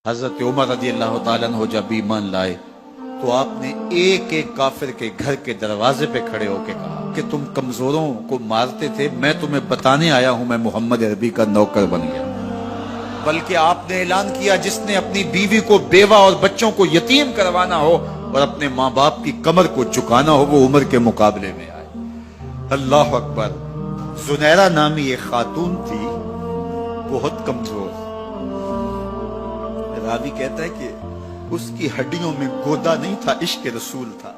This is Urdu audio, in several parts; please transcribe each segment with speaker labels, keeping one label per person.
Speaker 1: حضرت عمر رضی اللہ تعالیٰ عنہ جب ایمان لائے تو آپ نے ایک ایک کافر کے گھر کے دروازے پہ کھڑے ہو کے کہا کہ تم کمزوروں کو مارتے تھے، میں تمہیں بتانے آیا ہوں میں محمد عربی کا نوکر بن گیا۔ بلکہ آپ نے اعلان کیا جس نے اپنی بیوی کو، بیوہ اور بچوں کو یتیم کروانا ہو اور اپنے ماں باپ کی کمر کو جھکانا ہو وہ عمر کے مقابلے میں آئے۔ اللہ اکبر۔ زنیرہ نامی ایک خاتون تھی، بہت کمزور، راوی کہتا ہے کہ اس کی ہڈیوں میں گودا نہیں تھا، عشق رسول تھا،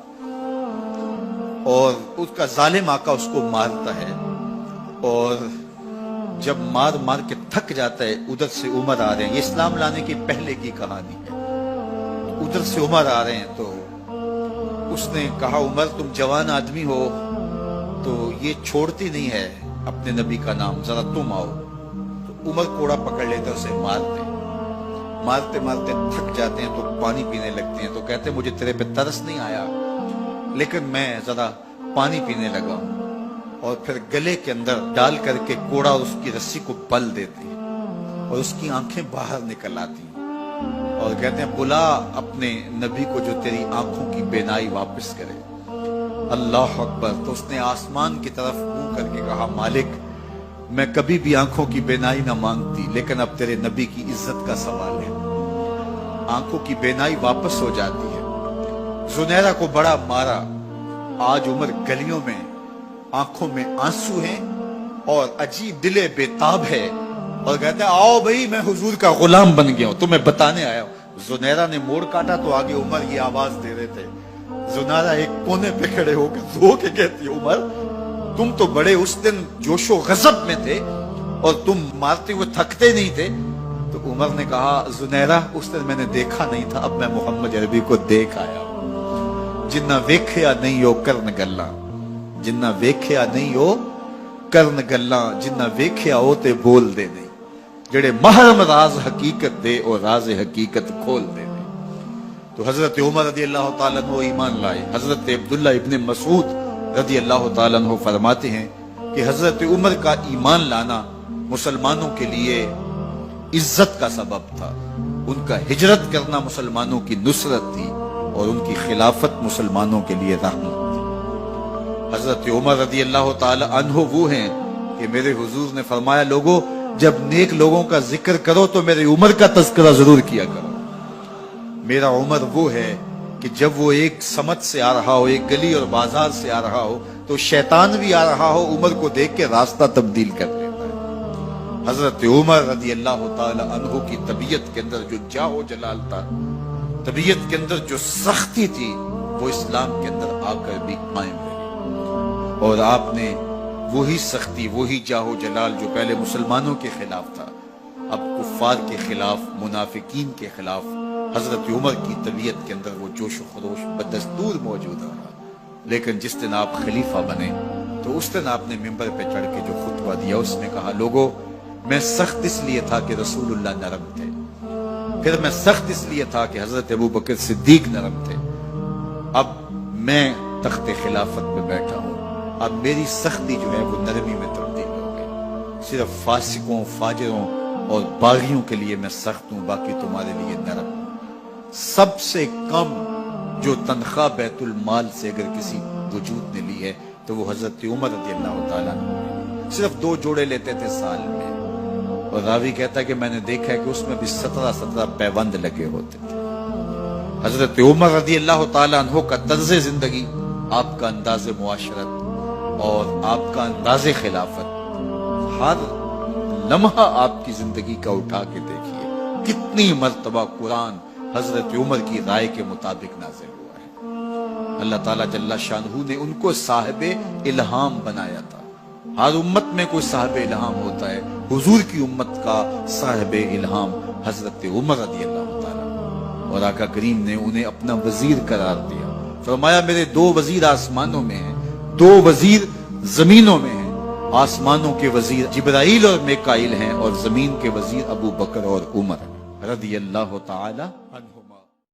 Speaker 1: اور اس کا ظالم آقا اس کو مارتا ہے، اور جب مار مار کے تھک جاتا ہے ادھر سے عمر آ رہے ہیں، یہ اسلام لانے کی پہلے کی کہانی ہے، ادھر سے عمر آ رہے ہیں تو اس نے کہا عمر تم جوان آدمی ہو تو یہ چھوڑتی نہیں ہے اپنے نبی کا نام، ذرا تم آؤ۔ تو عمر کوڑا پکڑ لیتے اسے مارتے مارتے تھک جاتے ہیں تو پانی پینے لگتے ہیں، تو کہتے ہیں مجھے تیرے پہ ترس نہیں آیا لیکن میں ذرا پانی پینے لگا ہوں، اور پھر گلے کے اندر ڈال کر کے کوڑا اس کی رسی کو بل دیتے ہیں اور اس کی آنکھیں باہر نکل آتی ہیں، اور کہتے ہیں بلا اپنے نبی کو جو تیری آنکھوں کی بینائی واپس کرے۔ اللہ اکبر۔ تو اس نے آسمان کی طرف منہ کر کے کہا مالک میں کبھی بھی آنکھوں کی بینائی نہ مانگتی لیکن اب تیرے نبی کی عزت کا سوال ہے۔ آنکھوں کی بینائی واپس ہو جاتی ہے۔ زنیرہ کو بڑا مارا، آج عمر گلیوں میں آنکھوں میں آنسو ہیں اور عجیب دل بے تاب ہے، اور کہتے ہیں آؤ بھئی میں حضور کا غلام بن گیا ہوں، تمہیں بتانے آیا ہوں۔ زنیرہ نے موڑ کاٹا تو آگے عمر یہ آواز دے رہے تھے۔ زنیرہ ایک کونے پہ کھڑے ہو کے رو کے کہتی عمر تم تو بڑے اس دن جوش و غضب میں تھے اور تم مارتے ہوئے تھکتے نہیں تھے۔ تو عمر نے کہا زنیرہ اس دن میں نے دیکھا نہیں تھا، اب میں محمد عربی کو دیکھ آیا ہوں۔ جنہ ویکھیا نہیں ہو کرن گلاں، جنہ ویکھیا نہیں ہو کرن گلاں، جنہ ویکھیا ہو تے بول دے نہیں، جڑے محرم راز حقیقت دے اور راز حقیقت کھول دے نہیں۔ تو حضرت عمر رضی اللہ تعالیٰ عنہ ایمان لائے۔ حضرت عبداللہ ابن مسعود رضی اللہ تعالیٰ عنہ فرماتے ہیں کہ حضرت عمر کا ایمان لانا مسلمانوں کے لیے عزت کا سبب تھا، ان کا ہجرت کرنا مسلمانوں کی نصرت تھی، اور ان کی خلافت مسلمانوں کے لیے رحمت تھی۔ حضرت عمر رضی اللہ تعالیٰ عنہ وہ ہیں کہ میرے حضور نے فرمایا لوگوں جب نیک لوگوں کا ذکر کرو تو میرے عمر کا تذکرہ ضرور کیا کرو۔ میرا عمر وہ ہے کہ جب وہ ایک سمت سے آ رہا ہو، ایک گلی اور بازار سے آ رہا ہو تو شیطان بھی آ رہا ہو عمر کو دیکھ کے راستہ تبدیل کر لیتا ہے۔ حضرت عمر رضی اللہ تعالی عنہ کی طبیعت کے اندر جو جاہ و جلال تھا، طبیعت کے اندر جو سختی تھی، وہ اسلام کے اندر آ کر بھی قائم رہی، اور آپ نے وہی سختی، وہی جاہ و جلال جو پہلے مسلمانوں کے خلاف تھا اب کفار کے خلاف، منافقین کے خلاف حضرت عمر کی طبیعت کے اندر وہ جوش و خروش بدستور موجود رہا۔ لیکن جس دن آپ خلیفہ بنے تو اس دن آپ نے ممبر پہ چڑھ کے جو خطبہ دیا اس میں کہا لوگوں میں سخت اس لیے تھا کہ رسول اللہ نرم تھے، پھر میں سخت اس لیے تھا کہ حضرت ابوبکر صدیق نرم تھے، اب میں تخت خلافت پہ بیٹھا ہوں، اب میری سختی جو ہے وہ نرمی میں تبدیل ہو گئی، صرف فاسقوں، فاجروں اور باغیوں کے لیے میں سخت ہوں، باقی تمہارے لیے نرم ہوں۔ سب سے کم جو تنخواہ بیت المال سے اگر کسی وجود نے لی ہے تو وہ حضرت عمر رضی اللہ تعالیٰ عنہ، صرف 2 جوڑے لیتے تھے سال میں، اور راوی کہتا ہے کہ میں نے دیکھا ہے کہ اس میں بھی 17 پیوند لگے ہوتے تھے۔ حضرت عمر رضی اللہ تعالیٰ عنہ کا طرز زندگی، آپ کا انداز معاشرت اور آپ کا انداز خلافت، ہر لمحہ آپ کی زندگی کا اٹھا کے دیکھیے کتنی مرتبہ قرآن حضرت عمر کی رائے کے مطابق نازل ہوا ہے۔ اللہ تعالیٰ جل شانہ نے ان کو صاحب الہام بنایا تھا۔ ہر امت میں کوئی صاحب الہام ہوتا ہے، حضور کی امت کا صاحب الہام حضرت عمر رضی اللہ تعالیٰ، اور آقا کریم نے انہیں اپنا وزیر قرار دیا، فرمایا میرے 2 وزیر آسمانوں میں ہیں، 2 وزیر زمینوں میں ہیں، آسمانوں کے وزیر جبرائیل اور میکائیل ہیں اور زمین کے وزیر ابو بکر اور عمر رضی اللہ تعالی عنہ۔